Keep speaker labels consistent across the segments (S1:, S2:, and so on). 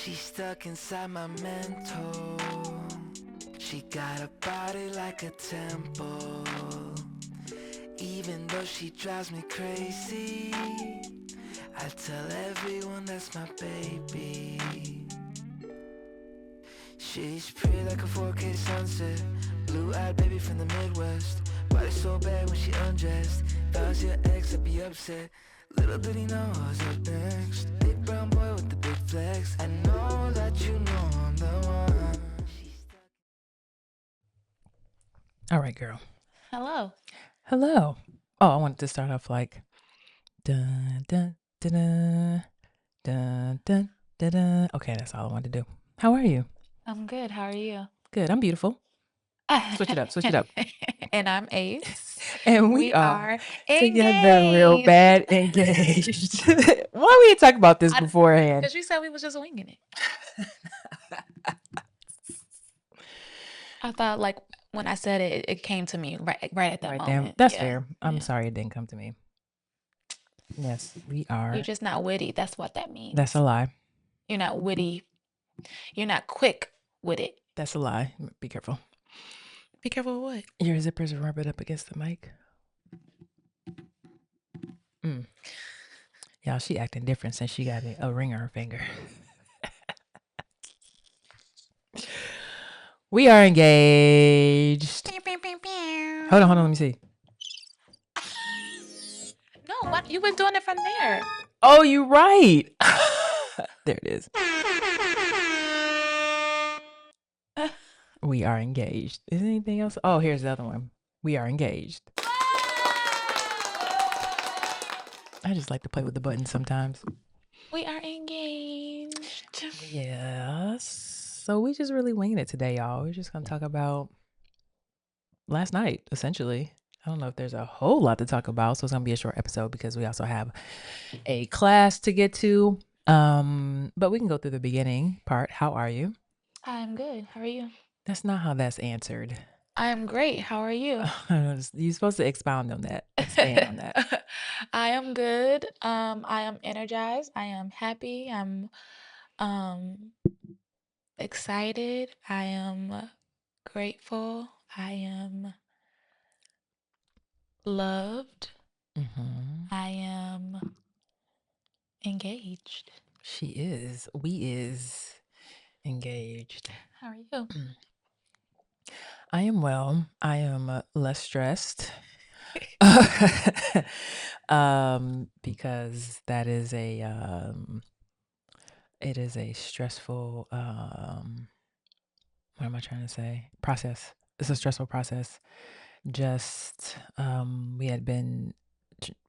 S1: She's stuck inside my mental. She got a body like a temple. Even though she drives me crazy, I tell everyone that's my baby. She's pretty like a 4K sunset. Blue-eyed baby from the Midwest. Body so bad when she undressed. If I was your ex, I'd be upset. Little did he know I was up next. Big brown boy with the big flex. I know that you know I'm the one.
S2: All right, girl.
S3: Hello.
S2: Hello. Oh, I wanted to start off like dun dun dun dun dun dun dun. Okay, that's all I wanted to do. How are you?
S3: I'm good. How are you?
S2: Good. I'm beautiful. Switch it up. Switch it up.
S3: And I'm Ace.
S2: And we
S3: We
S2: are
S3: are
S2: together, real
S3: engaged.
S2: bad engaged. Why we didn't talk about this beforehand?
S3: Because you said we was just winging it. I thought like when I said it, it came to me right at that
S2: Right
S3: moment.
S2: there. That's
S3: Yeah,
S2: fair. I'm
S3: yeah.
S2: sorry it didn't come to me. Yes, we are.
S3: You're just not witty. That's what that means.
S2: That's a lie.
S3: You're not witty. You're not quick with it.
S2: That's a lie. Be careful.
S3: Be careful with what?
S2: Your zippers are rubbing up against the mic. Y'all, she acting different since she got a ring on her finger. We are engaged. Hold on, let me see.
S3: No, what? You been doing it from there.
S2: Oh, you're right. There it is. We are engaged. Is there anything else? Oh, here's the other one. We are engaged. I just like to play with the buttons sometimes.
S3: We are engaged.
S2: Yes. So we just really winging it today, y'all. We're just going to talk about last night, essentially. I don't know if there's a whole lot to talk about, so it's going to be a short episode because we also have a class to get to. But we can go through the beginning part. How are you?
S3: I'm good. How are you?
S2: That's not how that's answered.
S3: I'm great. How are you?
S2: You're supposed to expound on that. Expand on that.
S3: I am good. I am energized. I am happy. I'm excited. I am grateful. I am loved.
S2: Mm-hmm.
S3: I am engaged.
S2: She is. We is engaged.
S3: How are you?
S2: I am well. I am less stressed. Because that is it is a stressful what am I trying to say? Process. It's a stressful process. Just we had been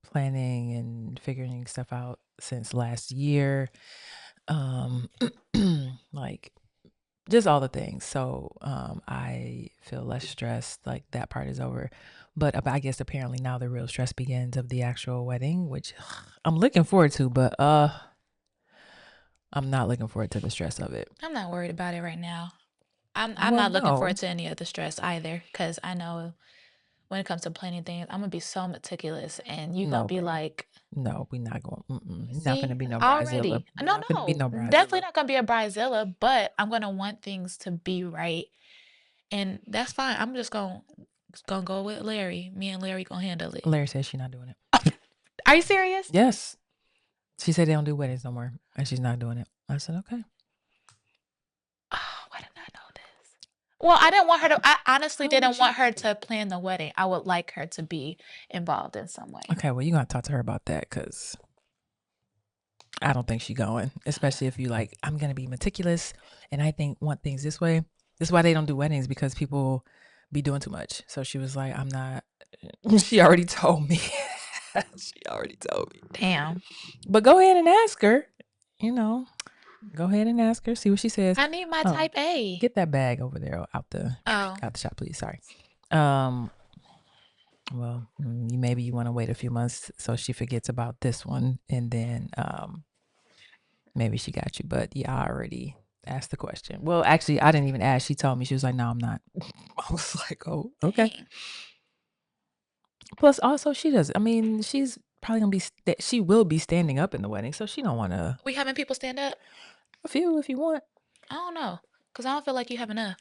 S2: planning and figuring stuff out since last year. Like just all the things. So I feel less stressed. Like that part is over. But I guess apparently now the real stress begins of the actual wedding, which I'm looking forward to, but I'm not looking forward to the stress of it.
S3: I'm not worried about it right now. I'm
S2: Well,
S3: not looking
S2: no.
S3: forward to any of the stress either, because I know when it comes to planning things, I'm gonna be so meticulous, and you
S2: No,
S3: gonna be
S2: girl.
S3: like,
S2: No, we're not going. Not
S3: see,
S2: gonna be no Bridezilla.
S3: already. No,
S2: Not gonna be no
S3: definitely
S2: Bridezilla.
S3: not gonna be a bridezilla, but I'm gonna want things to be right, and that's fine. I'm just gonna go with Larry. Me and Larry gonna handle it.
S2: Larry says she's not doing it.
S3: Are you serious?
S2: Yes. She said they don't do weddings no more, and she's not doing it. I said, okay.
S3: Oh, why didn't I know this? Well, I didn't want her to. I honestly
S2: Oh,
S3: didn't
S2: she-
S3: want her to plan the wedding. I would like her to be involved in some way.
S2: Okay, well, you're gonna talk to her about that because I don't think she's going. Especially if you like, I'm gonna be meticulous, and I want things this way. This is why they don't do weddings, because people be doing too much. So she was like, I'm not. She already told me. She already told me.
S3: Damn.
S2: But go ahead and ask her. You know, go ahead and ask her. See what she says.
S3: I need my
S2: Oh,
S3: type A.
S2: Get that bag over there out the shop, please. Sorry. Well, maybe you want to wait a few months so she forgets about this one, and then maybe she got you. But yeah, I already asked the question. Well, actually, I didn't even ask. She told me. She was like, "No, I'm not." I was like, "Oh, okay."
S3: Dang.
S2: Plus, also, she does. I mean, she's probably gonna be. She will be standing up in the wedding, so she don't want to.
S3: We having people stand up?
S2: A few if you want.
S3: I don't know, cause I don't feel like you have enough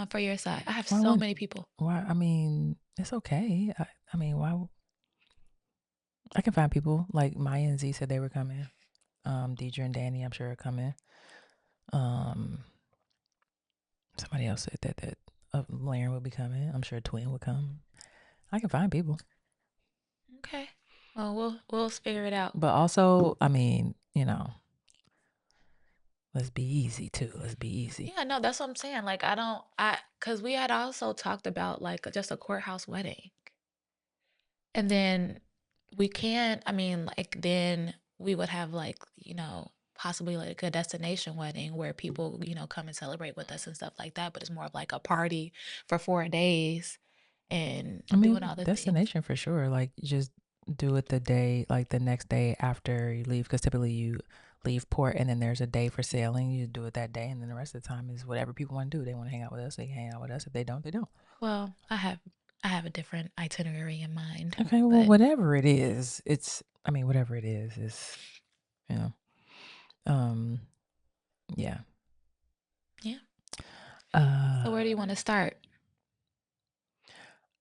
S3: for your side. I have
S2: Why
S3: so
S2: wouldn't?
S3: many people.
S2: Why? I mean, it's okay. I mean, why? I can find people like Maya and Z said they were coming. Deidre and Danny, I'm sure are coming. Um, somebody else said that Laren would be coming. I'm sure Twin would come. I can find people,
S3: Okay. Well, we'll figure it out.
S2: but also, I mean, let's be easy too. Let's be easy.
S3: Yeah, no, that's what I'm saying. Like, cause we had also talked about like just a courthouse wedding, and then we can't. I mean, like then we would have like possibly like a destination wedding where people come and celebrate with us and stuff like that. But it's more of like a party for 4 days and
S2: I
S3: doing
S2: mean,
S3: all the things.
S2: destination for sure. Like, just do it the next day after you leave, because typically you leave port and then there's a day for sailing. You do it that day, and then the rest of the time is whatever people want to do. They want to hang out with us, they can hang out with us. If they don't, they don't.
S3: Well, I have a different itinerary in mind,
S2: Okay, well,
S3: but
S2: whatever it is, whatever it is, you know, um, yeah.
S3: yeah. So where do you
S2: Uh,
S3: want to start?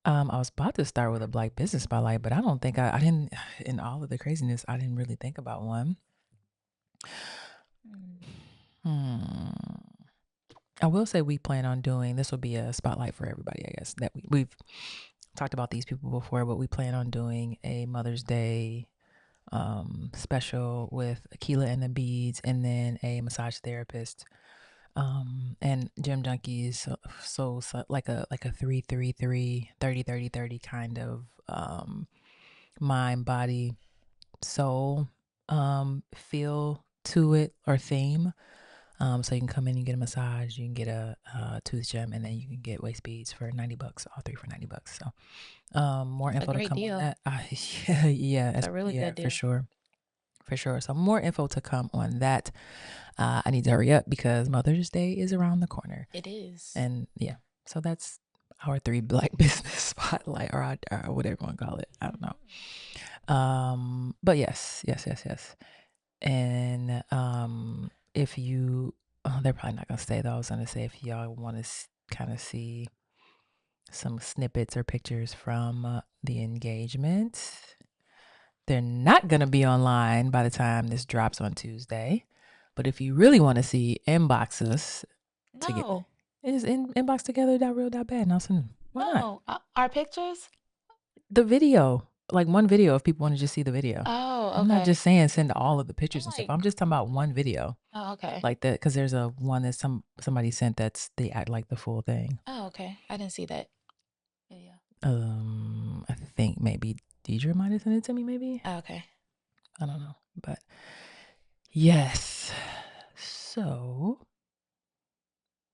S2: I was about to start with a Black business spotlight, but I don't think I didn't. In all of the craziness, I didn't really think about one. Hmm. I will say we plan on doing this. Will be a spotlight for everybody, I guess. That we've talked about these people before, but we plan on doing a Mother's Day special with Akila and the Beads, and then a massage therapist, and Gym Junkies. So like a 3-3-3 30-30-30 kind of mind, body, soul feel to it, or theme. So you can come in, you get a massage, you can get a tooth gem, and then you can get waist beads for $90. All three for $90. So more
S3: That's a
S2: info to
S3: great
S2: come on
S3: deal.
S2: that. Yeah,
S3: It's a really good
S2: for
S3: deal.
S2: sure. For sure. So more info to come on that. I need to hurry up because Mother's Day is around the corner.
S3: It is.
S2: And yeah, so that's our 3 Black business spotlight, or whatever you want to call it. I don't know. But yes. And if you, they're probably not gonna stay though. I was gonna say, if y'all want to kind of see some snippets or pictures from the engagement, they're not gonna be online by the time this drops on Tuesday. But if you really want to see, inbox us.
S3: No,
S2: It's inbox together.real.bad. Now, why not?
S3: no. Our pictures?
S2: The video, like one video, if people want to just see the video.
S3: Oh,
S2: I'm not
S3: okay.
S2: just saying send all of the pictures
S3: I'm
S2: and stuff.
S3: like,
S2: I'm just talking about one video
S3: oh, okay.
S2: like that, because there's a one that somebody sent that's they act like the full thing.
S3: Oh, okay. I didn't see that video.
S2: I think maybe Deidre might have sent it to me. Maybe,
S3: Oh, okay.
S2: I don't know, but yes. So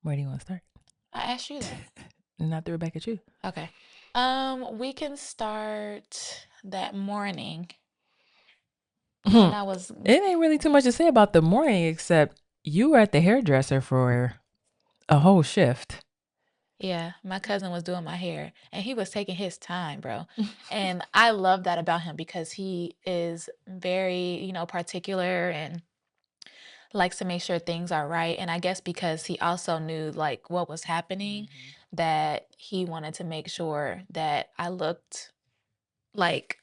S2: where do you want to start?
S3: I asked you that.
S2: And I threw it back at you.
S3: Okay. We can start that morning when I was.
S2: It ain't really too much to say about the morning, except you were at the hairdresser for a whole shift.
S3: Yeah, my cousin was doing my hair and he was taking his time, bro. And I love that about him because he is very, particular and likes to make sure things are right. And I guess because he also knew like what was happening, that he wanted to make sure that I looked like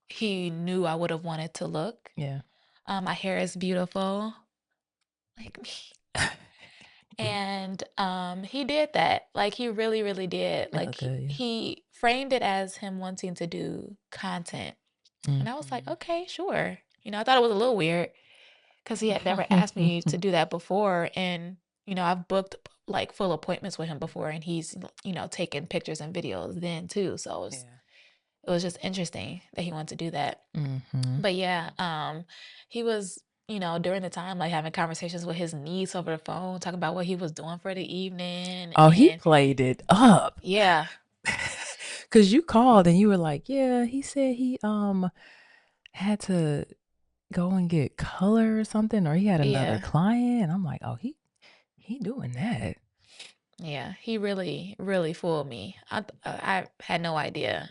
S3: he knew I would have wanted to look.
S2: Yeah.
S3: My hair is beautiful, like me. And he did that. Like he really, really did.
S2: It
S3: Like
S2: looked good, yeah.
S3: he framed it as him wanting to do content. And I was like, okay, sure. I thought it was a little weird because he had never asked me to do that before. And, I've booked like full appointments with him before and he's, taken pictures and videos then too. So it was just interesting that he wanted to do that. But yeah, he was, during the time like having conversations with his niece over the phone, talking about what he was doing for the evening.
S2: Oh, he
S3: And
S2: played it up.
S3: yeah,
S2: Cause you called and you were like, yeah, he said he had to go and get color or something, or he had another
S3: yeah,
S2: client. And I'm like, oh, he doing that.
S3: yeah. He really, really fooled me. I had no idea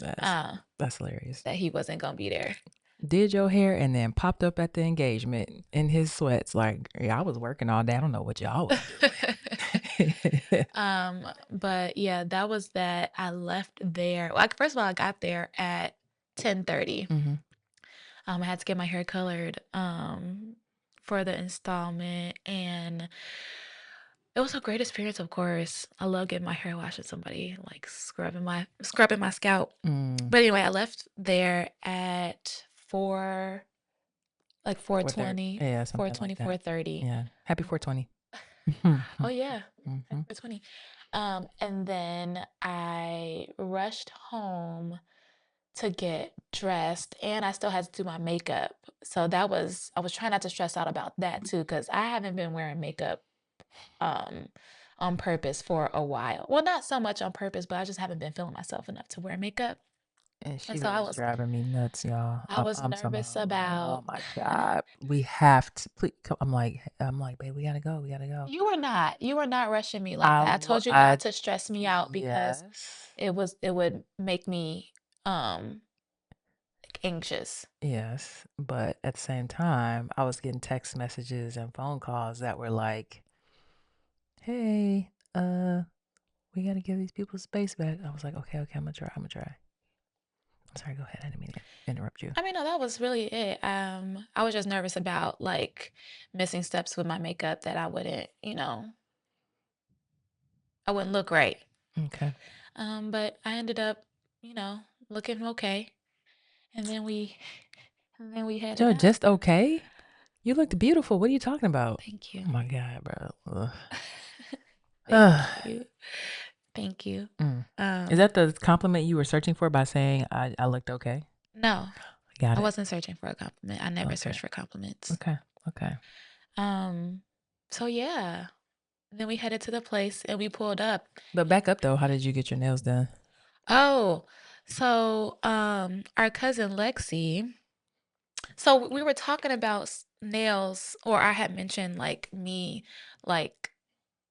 S2: That's hilarious.
S3: that he wasn't gonna be there.
S2: did your hair, and then popped up at the engagement in his sweats. Like, yeah, I was working all day. I don't know what y'all was doing.
S3: But yeah, that was that. I left there. Like, first of all, I got there at 10:30.
S2: hmm
S3: I had to get my hair colored for the installment, and it was a great experience, of course. I love getting my hair washed with somebody, like scrubbing my scalp.
S2: Mm,
S3: But anyway, I left there at 4, like
S2: 4:30.
S3: 4:20,
S2: Yeah, something like that.
S3: 4:30.
S2: Yeah. Happy 420.
S3: Oh yeah,
S2: hmm
S3: 4:20. And then I rushed home to get dressed, and I still had to do my makeup. So I was trying not to stress out about that too, because I haven't been wearing makeup um on purpose for a while. Well, not so much on purpose, but I just haven't been feeling myself enough to wear makeup.
S2: And
S3: And
S2: she
S3: so
S2: was driving me nuts, y'all.
S3: I was
S2: I'm talking
S3: nervous
S2: about,
S3: about
S2: oh my God, we have to. Please, I'm like, babe, we gotta go. We gotta go.
S3: you were not rushing me like that. I told you not to stress me out because
S2: Yes,
S3: it would make me um anxious.
S2: yes. But at the same time, I was getting text messages and phone calls that were like, hey, we gotta give these people space back. I was like, okay, I'm gonna try. I'm sorry, go ahead. I didn't mean to interrupt you.
S3: I mean, no, that was really it. I was just nervous about like missing steps with my makeup that I wouldn't look right.
S2: Okay.
S3: But I ended up, you know, looking okay. And then we and then we headed
S2: Joe,
S3: out.
S2: just okay? You looked beautiful. What are you talking about?
S3: Thank
S2: Oh
S3: you.
S2: my God, bro. Ugh.
S3: Thank you. Thank you.
S2: Mm. Is
S3: Um,
S2: that the compliment you were searching for by saying I looked okay?
S3: no,
S2: Got
S3: I
S2: it.
S3: wasn't searching for a compliment. I never
S2: Okay.
S3: search for compliments.
S2: Okay. Okay.
S3: Um, so yeah. Then we headed to the place and we pulled up.
S2: But back up though, how did you get your nails done?
S3: Oh, so our cousin Lexi. So we were talking about nails, or I had mentioned like me like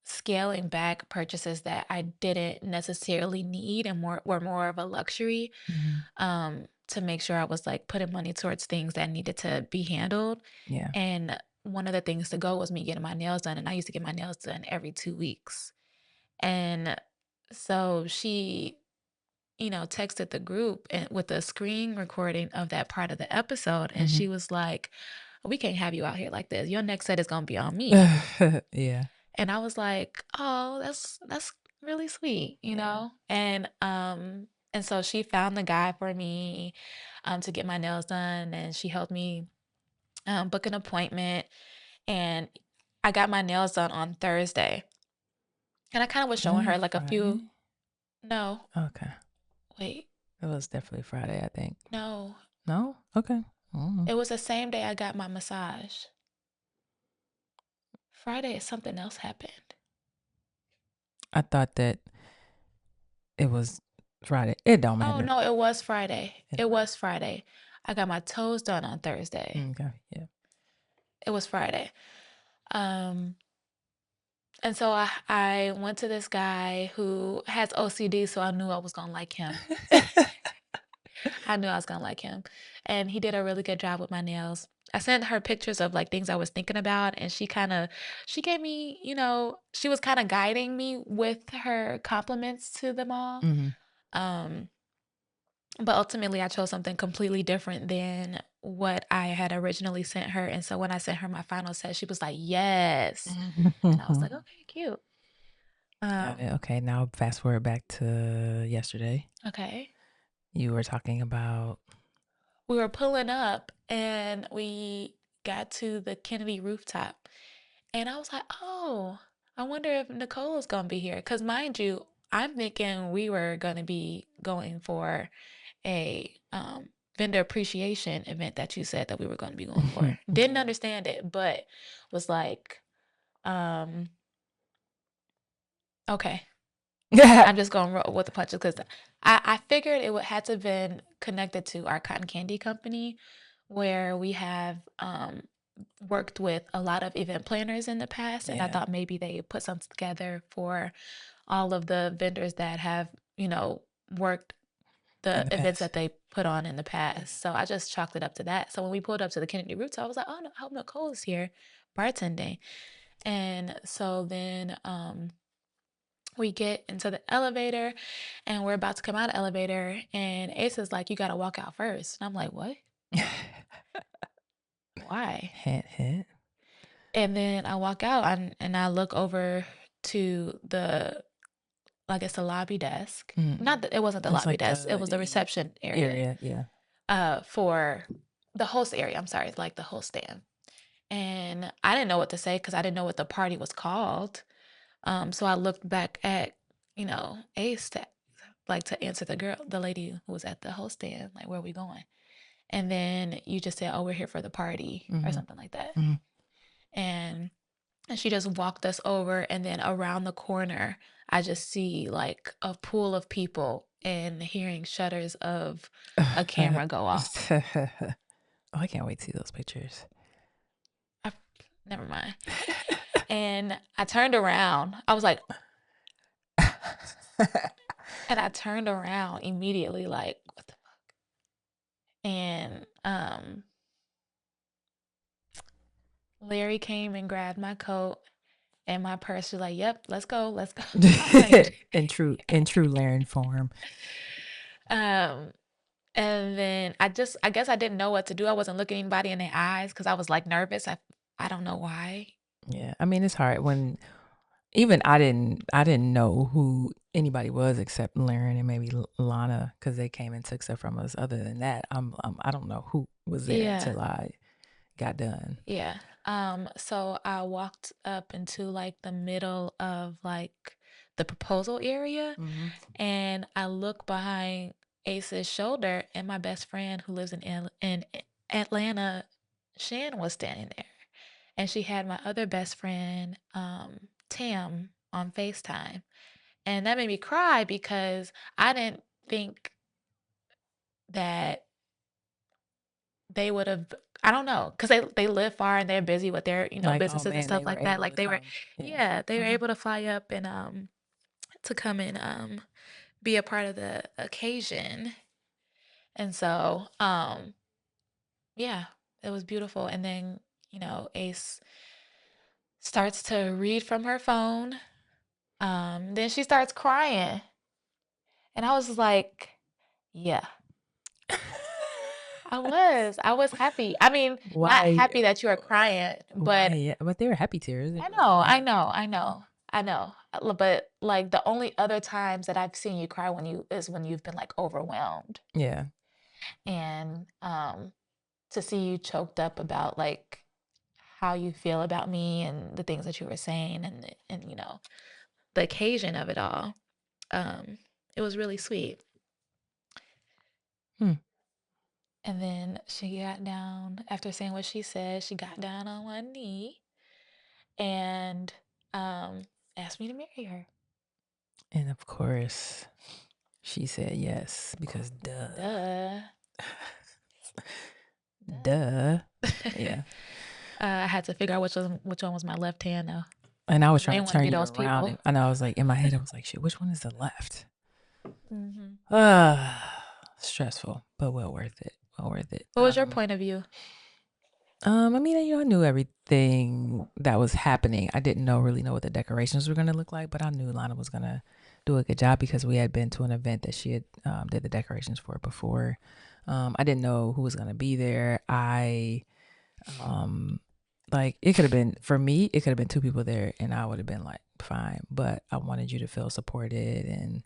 S3: scaling back purchases that I didn't necessarily need and were more of a luxury,
S2: hmm
S3: to make sure I was like putting money towards things that needed to be handled.
S2: Yeah.
S3: And one of the things to go was me getting my nails done, and I used to get my nails done every 2 weeks. And so she, texted the group and with a screen recording of that part of the episode, and
S2: hmm
S3: she was like, "We can't have you out here like this. Your next set is gonna be on me."
S2: yeah.
S3: And I was like, "Oh, that's really sweet, you
S2: Yeah.
S3: know?" And so she found the guy for me to get my nails done, and she helped me book an appointment, and I got my nails done on Thursday. And I kind of was showing
S2: Wasn't
S3: her
S2: it
S3: like a few.
S2: Friday?
S3: No,
S2: Okay.
S3: wait,
S2: It was definitely Friday, I think.
S3: no.
S2: No? Okay.
S3: It was the same day I got my massage. Friday, something else happened.
S2: I thought that it was Friday. It don't
S3: Oh
S2: matter.
S3: no, it was Friday.
S2: It
S3: It
S2: don't
S3: was Friday. I got my toes done on Thursday.
S2: matter. Okay. Yeah.
S3: It was Friday. Um, and so I went to this guy who has OCD, so I knew I was gonna like him. I knew I was gonna like him. And he did a really good job with my nails. I sent her pictures of like things I was thinking about, and she gave me, she was kind of guiding me with her compliments to them all.
S2: hmm
S3: Um, but ultimately I chose something completely different than what I had originally sent her. And so when I sent her my final set, she was like, "Yes." And I was like, "Okay, cute."
S2: Got it.
S3: Um,
S2: Okay. Now fast forward back to yesterday.
S3: okay.
S2: You were talking about.
S3: We were pulling up and we got to the Kennedy rooftop. And I was like, "Oh, I wonder if Nicole is going to be here." Because mind you, I'm thinking we were going to be going for a vendor appreciation event that you said that we were going to be going for. Didn't understand it, but was like, um, okay. I'm just going to roll with the punches because I figured it would had to have been connected to our cotton candy company, where we have worked with a lot of event planners in the past, and I
S2: Yeah.
S3: thought maybe they put something together for all of the vendors that have worked the
S2: In the
S3: events
S2: past.
S3: that they put on in the past. So I just chalked it up to that. So when we pulled up to the Kennedy Roots, I was like, oh, no, I hope Nicole is here bartending. And so then we get into the elevator and we're about to come out of the elevator. And Ace is like, you got to walk out first. And I'm like, what? Why?
S2: Hint, hint.
S3: And then I walk out and I look over to the, I guess, the lobby desk. Not that it wasn't the
S2: It's
S3: lobby
S2: like
S3: desk. It
S2: the
S3: was the reception area.
S2: yeah.
S3: For the host area. I'm sorry, like the host stand. And I didn't know what to say because I didn't know what the party was called. So I looked back at, Ace to answer the lady who was at the host stand, like, where are we going? And then you just said, oh, we're here for the party or something like that. And she just walked us over, and then around the corner, I just see like a pool of people and hearing shutters of a camera go off.
S2: Oh, I can't wait to see those pictures.
S3: Never mind. And I turned around. I was like, and I turned around immediately, like, what the fuck? And Larry came and grabbed my coat and my purse. Was like, yep, let's go.
S2: in true Laren form.
S3: And then I guess I didn't know what to do. I wasn't looking anybody in the eyes because I was like nervous. I don't know why.
S2: Yeah, I mean, it's hard when even I didn't know who anybody was except Laren and maybe Lana because they came and took stuff from us. Other than that, I don't know who was there until I got done.
S3: Yeah. So I walked up into like the middle of like the proposal area, and I look behind Ace's shoulder, and my best friend who lives in Atlanta, Shan, was standing there, and she had my other best friend, Tam, on FaceTime, and that made me cry because I didn't think that they would have. I don't know, because they live far and they're busy with their
S2: Like, oh
S3: businesses and
S2: man,
S3: stuff
S2: they were
S3: like that.
S2: able
S3: Like
S2: to
S3: they were,
S2: come.
S3: yeah, they were able to fly up and to come and be a part of the occasion. And so yeah, it was beautiful. And then Ace starts to read from her phone. Then she starts crying, and I was like, yeah. I was happy. I mean, not happy that you are crying, but
S2: yeah, but they were happy tears.
S3: I know. But like the only other times that I've seen you cry is when you've been like overwhelmed.
S2: Yeah.
S3: And to see you choked up about like how you feel about me and the things that you were saying and the occasion of it all. It was really sweet. And then she got down after saying what she said. She got down on one knee and asked me to marry her.
S2: And of course, she said yes because duh. Duh. Yeah.
S3: I had to figure out which one was my left hand though.
S2: And I was trying
S3: They
S2: to turn
S3: wouldn't be
S2: you
S3: those
S2: around.
S3: people.
S2: And I was like, in my head, I was like, shit, which one is the left? Stressful, but well worth it. Well worth it.
S3: What was your point of view?
S2: I mean, I knew everything that was happening. I didn't really know what the decorations were going to look like, but I knew Lana was going to do a good job because we had been to an event that she had did the decorations for before. I didn't know who was going to be there. Like it could have been, for me, it could have been 2 people there and I would have been like, fine. But I wanted you to feel supported and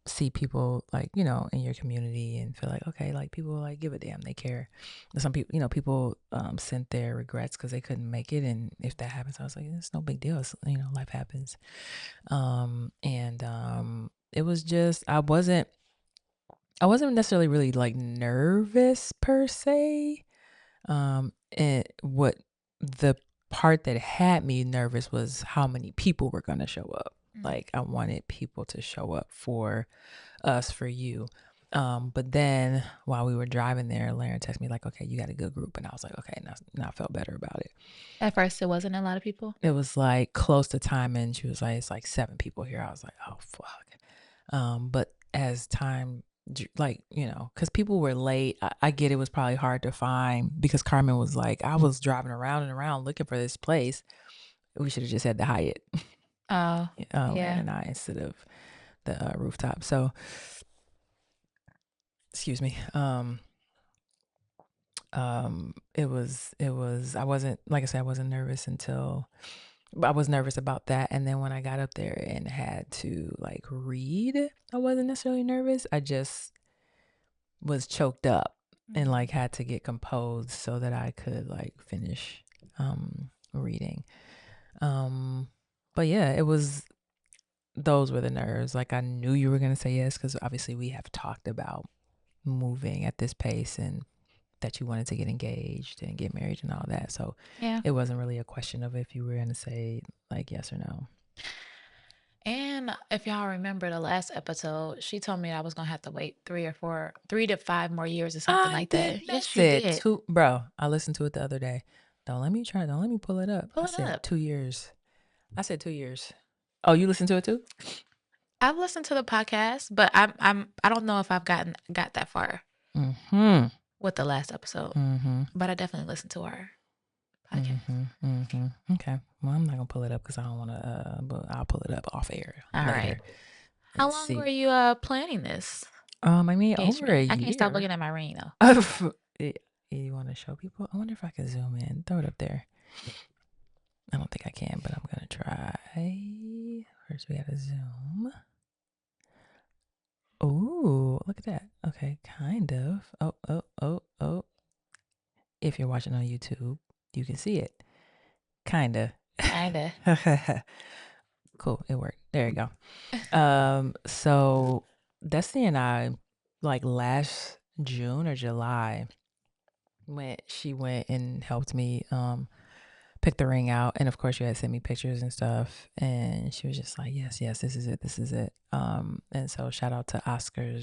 S2: see people like, in your community and feel like, okay, like people like give a damn, they care. Some people, people sent their regrets because they couldn't make it. And if that happens, I was like, it's no big deal. It's, life happens. It was just, I wasn't necessarily really like nervous per se. And what the part that had me nervous was how many people were going to show up. Like I wanted people to show up for us, for you. But then while we were driving there, Laren texted me like, okay, you got a good group. And I was like, okay, now I felt better about it.
S3: At first it wasn't a lot of people.
S2: It was like close to time. And she was like, it's like 7 people here. I was like, oh, fuck. But as time like, because people were late. I get it was probably hard to find because Carmen was like, I was driving around and around looking for this place. We should have just had the Hyatt,
S3: Oh,
S2: Anna
S3: yeah.
S2: and I, instead of the rooftop. So, excuse me. I wasn't, like I said, I wasn't nervous I was nervous about that. And then when I got up there and had to like read, I wasn't necessarily nervous. I just was choked up and like had to get composed so that I could like finish reading. But yeah, those were the nerves. Like I knew you were going to say yes because obviously we have talked about moving at this pace and that you wanted to get engaged and get married and all that. So
S3: Yeah.
S2: it wasn't really a question of if you were going to say like yes or no.
S3: And if y'all remember the last episode, she told me I was gonna have to wait 3 to 5 more years or something like that. Yes, she did.
S2: Bro, I listened to it the other day. Don't let me pull it up.
S3: Pull
S2: I
S3: it
S2: said
S3: up.
S2: 2 years. I said 2 years. Oh, you listened to it too?
S3: I've listened to the podcast, but I don't know if I've got that far
S2: Mm-hmm.
S3: with the last episode.
S2: Mm-hmm.
S3: But I definitely listened to our podcast.
S2: Mm-hmm. Mm-hmm. Okay. Well, I'm not gonna pull it up because I don't want to. But I'll pull it up off air
S3: All
S2: later.
S3: right. How long were you planning this?
S2: I mean, over a
S3: engagement? I can't stop
S2: year.
S3: looking at my ring though.
S2: You want to show people? I wonder if I can zoom in. Throw it up there. I don't think I can, but I'm gonna try. First, we gotta zoom. Ooh, look at that. Okay, kind of. Oh. If you're watching on YouTube, you can see it. Kinda. Cool, it worked. There you go. So Destiny and I, like last June or July, she went and helped me pick the ring out, and of course you had sent me pictures and stuff, and she was just like, yes, this is it. And so shout out to Oscar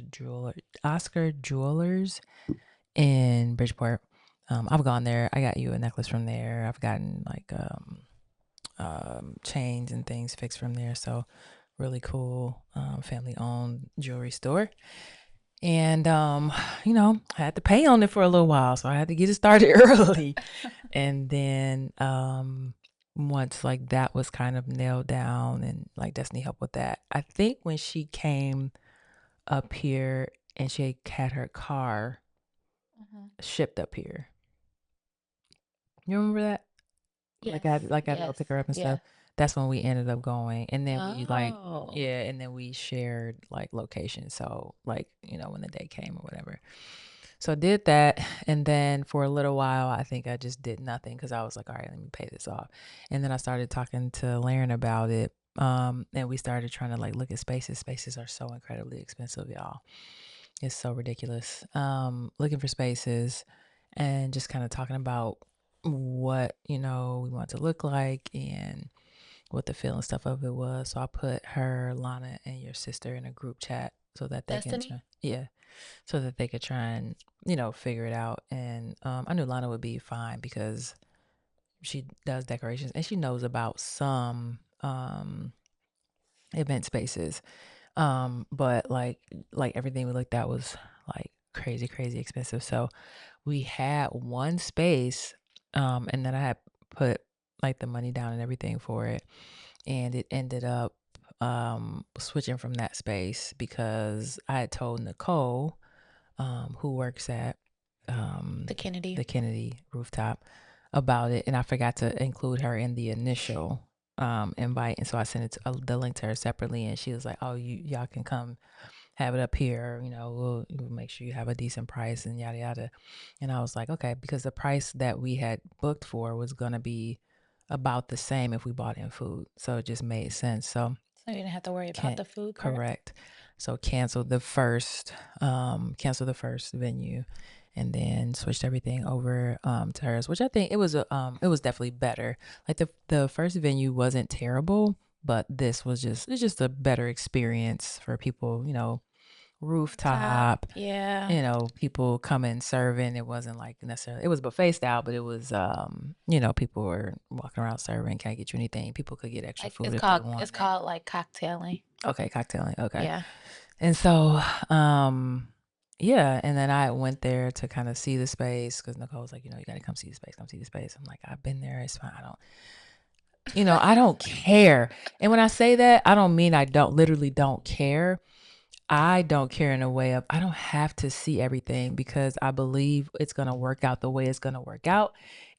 S2: Jewelers in Bridgeport. I've gone there. I got you a necklace from there. I've gotten like chains and things fixed from there. So really cool, family owned jewelry store. And I had to pay on it for a little while, so I had to get it started early. And then once like that was kind of nailed down and like Destiny helped with that, I think when she came up here and she had her car shipped up here. You remember that?
S3: Yes.
S2: Like I had to go pick her up and stuff. That's when we ended up going, and then we
S3: Oh.
S2: and then we shared like locations. So like when the day came or whatever. So I did that, and then for a little while, I think I just did nothing because I was like, all right, let me pay this off. And then I started talking to Laren about it, and we started trying to like look at spaces. Spaces are so incredibly expensive, y'all. It's so ridiculous. Looking for spaces, and just kind of talking about what we want to look like and what the feel and stuff of it was. So I put her, Lana, and your sister in a group chat so that they
S3: Destiny?
S2: so that they could try and figure it out. And I knew Lana would be fine because she does decorations and she knows about some event spaces. But like everything we looked at was like crazy expensive. So we had one space, and then I had put like the money down and everything for it, and it ended up switching from that space because I had told Nicole, who works at
S3: The Kennedy.
S2: the Kennedy rooftop, about it, and I forgot to include her in the initial invite, and so I sent the link to her separately, and she was like, "Oh, y'all can come have it up here. We'll make sure you have a decent price and yada yada." And I was like, okay, because the price that we had booked for was gonna be about the same if we bought in food, so it just made sense. So
S3: you didn't have to worry about the food part.
S2: Correct. So cancel the first venue, and then switched everything over to hers, which I think it was definitely better. Like the first venue wasn't terrible, but it's just a better experience for people, rooftop.
S3: Yeah.
S2: People coming serving. It wasn't like necessarily, it was buffet style, but it was people were walking around serving. Can't get you anything. People could get extra food if they wanted.
S3: It's called like cocktailing.
S2: Okay, cocktailing. Okay.
S3: Yeah.
S2: And so, yeah, and then I went there to kind of see the space because Nicole was like, you got to come see the space, come see the space. I'm like, I've been there, it's fine. I don't care. And when I say that, I don't mean I literally don't care. I don't care in a way of I don't have to see everything because I believe it's going to work out the way it's going to work out.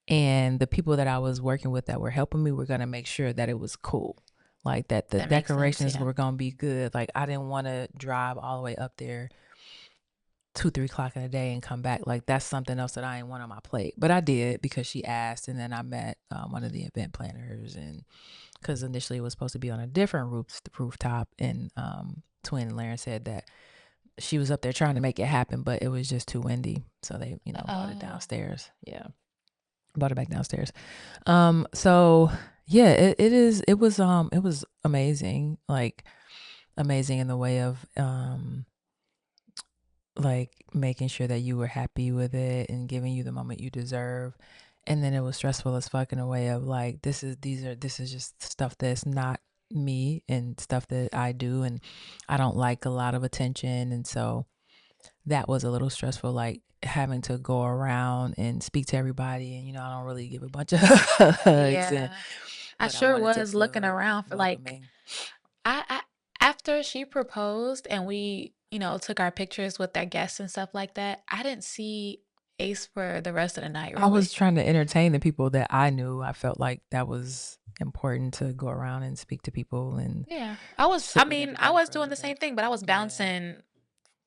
S2: And the people that I was working with that were helping me were going to make sure that it was cool. Like that the
S3: That makes sense,
S2: decorations
S3: yeah.
S2: were going to be good. Like I didn't want to drive all the way up there 2-3 o'clock in the day and come back. Like that's something else that I didn't want on my plate. But I did because she asked. And then I met one of the event planners, and because initially it was supposed to be on a different rooftop, and Twin and Laren said that she was up there trying to make it happen, but it was just too windy. So they, brought it
S3: Oh,
S2: downstairs. Yeah. Brought it back downstairs. So yeah, it was amazing. Like amazing in the way of like making sure that you were happy with it and giving you the moment you deserve. And then it was stressful as fuck in a way of like this is just stuff that's not me and stuff that I do, and I don't like a lot of attention, and so that was a little stressful, like having to go around and speak to everybody, and I don't really give a bunch of hugs,
S3: yeah. I
S2: but I
S3: sure
S2: wanted to
S3: was looking
S2: feel
S3: around for like
S2: welcoming.
S3: I after she proposed and we, took our pictures with our guests and stuff like that, I didn't see Ace for the rest of the night,
S2: I was
S3: really.
S2: trying to entertain the people that I knew. I felt like that was important to go around and speak to people and
S3: Yeah.
S2: sit with
S3: I
S2: everybody
S3: was
S2: for a
S3: doing
S2: little
S3: the same
S2: bit.
S3: thing, but I was
S2: Yeah.
S3: bouncing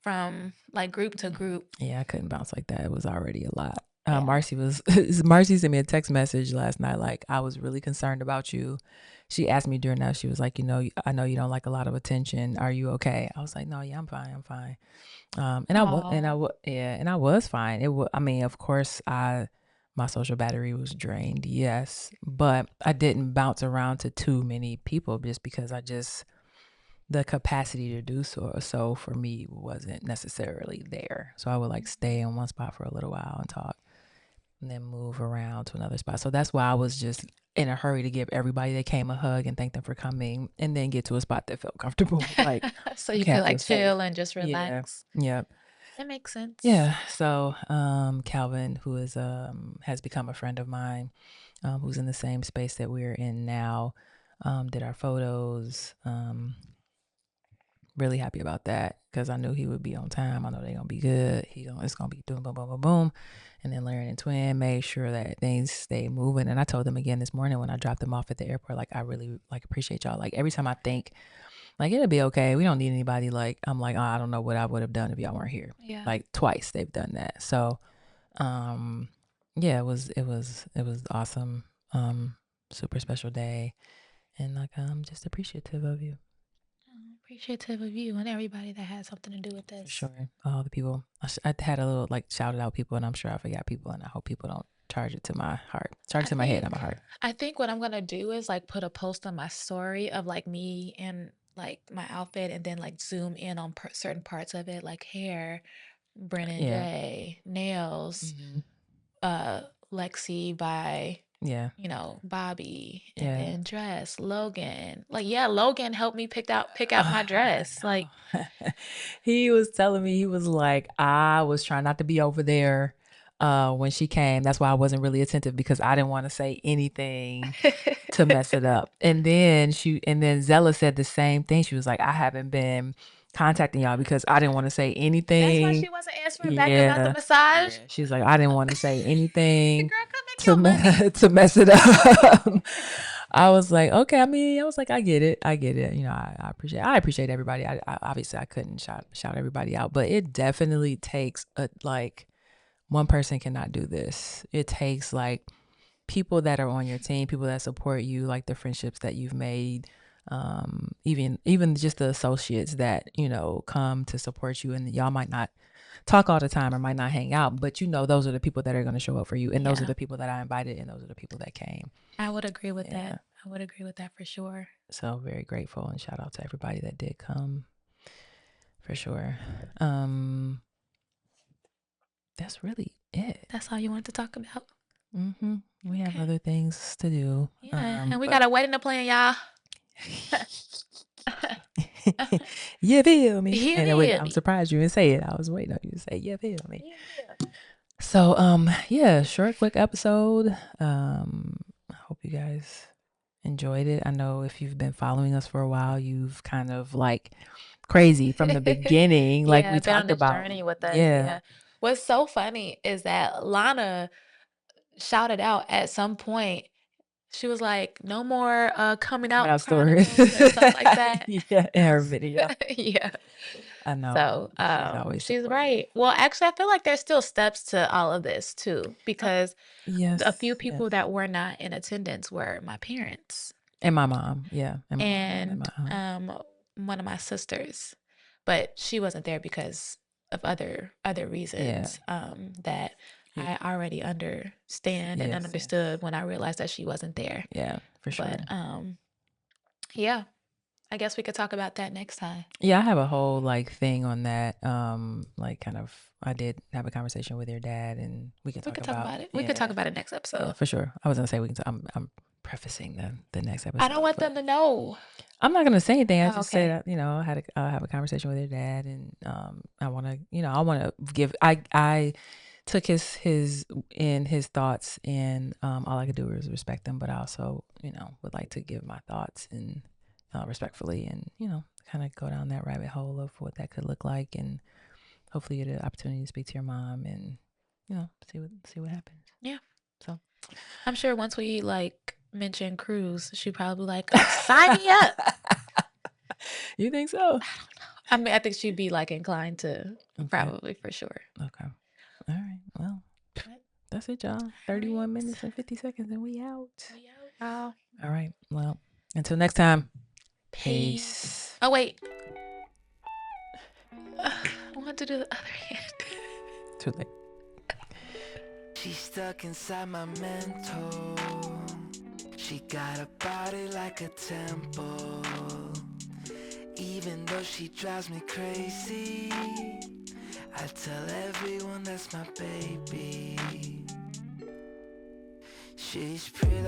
S3: from like group to group.
S2: Yeah, I couldn't bounce like that. It was already a lot.
S3: Yeah.
S2: Marcy sent me a text message last night. Like, I was really concerned about you. She asked me during that, she was like, I know you don't like a lot of attention. Are you okay? I was like, no, yeah, I'm fine. I'm fine. And I was fine. I mean, of course, my social battery was drained. Yes. But I didn't bounce around to too many people just because the capacity to do so for me wasn't necessarily there. So I would like stay in one spot for a little while and talk and then move around to another spot. So that's why I was just in a hurry to give everybody that came a hug and thank them for coming and then get to a spot that felt comfortable. Like,
S3: So
S2: you
S3: you could
S2: can't feel
S3: like
S2: safe.
S3: chill and just
S2: Yeah.
S3: relax.
S2: Yep.
S3: That makes sense.
S2: Yeah. So Calvin, who is has become a friend of mine, who's in the same space that we're in now, did our photos. Really happy about that because I knew he would be on time. I know they're gonna be good. It's gonna be doing boom, boom, boom, boom. And then Larry and Twin made sure that things stay moving. And I told them again this morning when I dropped them off at the airport, like I really like appreciate y'all. Like every time I think like it'll be okay. We don't need anybody. Like I'm like, oh, I don't know what I would have done if y'all weren't here.
S3: Yeah.
S2: Like twice they've done that. So yeah, it was awesome. Super special day. And like I'm just appreciative of you.
S3: Appreciative of you and everybody that had something to do with
S2: For
S3: this.
S2: sure. All the people. I had a little like shouted out people, and I'm sure I forgot people, and I hope people don't charge it to my heart. Charge it to my head, not my heart.
S3: I think what I'm gonna do is like put a post on my story of like me and like my outfit, and then like zoom in on certain parts of it, like hair, Brennan
S2: Yeah.
S3: J, nails,
S2: Mhm.
S3: Lexi by
S2: Yeah.
S3: Bobby, and
S2: Yeah.
S3: then dress Logan. Like, yeah, Logan helped me pick out my
S2: I
S3: dress. Like,
S2: know. He was telling me, he was like, I was trying not to be over there when she came. That's why I wasn't really attentive because I didn't want to say anything to mess it up. And then Zella said the same thing. She was like, I haven't been contacting y'all because I didn't want to say
S3: that's why
S2: anything.
S3: she wasn't answering back about the massage.
S2: Yeah. She's like, I didn't want to say anything
S3: Girl, come make your money.
S2: to mess it up. I was like, okay. I mean, I was like, I get it. I appreciate everybody. I obviously I couldn't shout everybody out, but it definitely takes one person cannot do this. It takes like people that are on your team, people that support you, like the friendships that you've made, even just the associates that come to support you, and y'all might not talk all the time or might not hang out, but those are the people that are going to show up for you, and those are the people that I invited, and those are the people that came.
S3: I would agree with that. I would agree with that for sure.
S2: So very grateful, and shout out to everybody that did come, for sure. That's really it.
S3: That's all you wanted to talk about?
S2: We have other things to do.
S3: Yeah, and we got a wedding to plan, y'all.
S2: You feel me?
S3: You
S2: And
S3: feel
S2: I'm
S3: me?
S2: surprised you didn't say it. I was waiting on you to say, you feel me?
S3: Yeah.
S2: So, yeah, short, quick episode. I hope you guys enjoyed it. I know if you've been following us for a while, you've kind of like crazy from the beginning, like we
S3: Yeah, been on
S2: talked
S3: this
S2: about.
S3: journey with us.
S2: Yeah,
S3: Yeah. What's so funny is that Lana shouted out at some point. She was like, "No more coming
S2: coming
S3: out
S2: out stories.
S3: chronicles or something like that."
S2: Yeah, in her video.
S3: Yeah.
S2: I know.
S3: So,
S2: She's always
S3: she's
S2: supportive.
S3: right. Well, actually, I feel like there's still steps to all of this too, because
S2: Yes.
S3: a few
S2: Yes.
S3: people that were not in attendance were my parents
S2: And my mom. Yeah. And my mom and
S3: and
S2: my aunt.
S3: one of my sisters, but she wasn't there because of other
S2: Yeah.
S3: reasons that
S2: Yeah.
S3: I already understand and
S2: Yes. Yes.
S3: understood when I realized that she wasn't there.
S2: Yeah, for sure.
S3: But yeah, I guess we could talk about that next time.
S2: Yeah, I have a whole like thing on that. Like kind of I did have a conversation with your dad and we can
S3: We
S2: talk
S3: could talk
S2: about
S3: about it. We could talk about it next
S2: yeah,
S3: episode.
S2: for sure. I was gonna say we can I'm prefacing the next episode.
S3: I don't want
S2: but
S3: them to know.
S2: I'm not gonna say anything. I
S3: Oh,
S2: just say
S3: okay.
S2: that, I have a conversation with your dad and I wanna give I took his thoughts and all I could do is respect them, but I also, would like to give my thoughts and respectfully and, kind of go down that rabbit hole of what that could look like and hopefully get an opportunity to speak to your mom and, see what happens.
S3: Yeah.
S2: So
S3: I'm sure once we like mention cruise, she probably like sign me up.
S2: You think so?
S3: I don't know. I mean, I think she'd be like inclined to
S2: Okay.
S3: probably for sure.
S2: Okay. All right. Well,
S3: But
S2: that's it, y'all. 31
S3: right.
S2: minutes and 50 seconds and we out.
S3: We out, y'all.
S2: All right. Well, until next time.
S3: Peace.
S2: Peace.
S3: Oh wait. I want to do the other hand.
S2: Too late.
S1: She's stuck inside my mental. She got a body like a temple. Even though she drives me crazy, I tell everyone that's my baby. She's pretty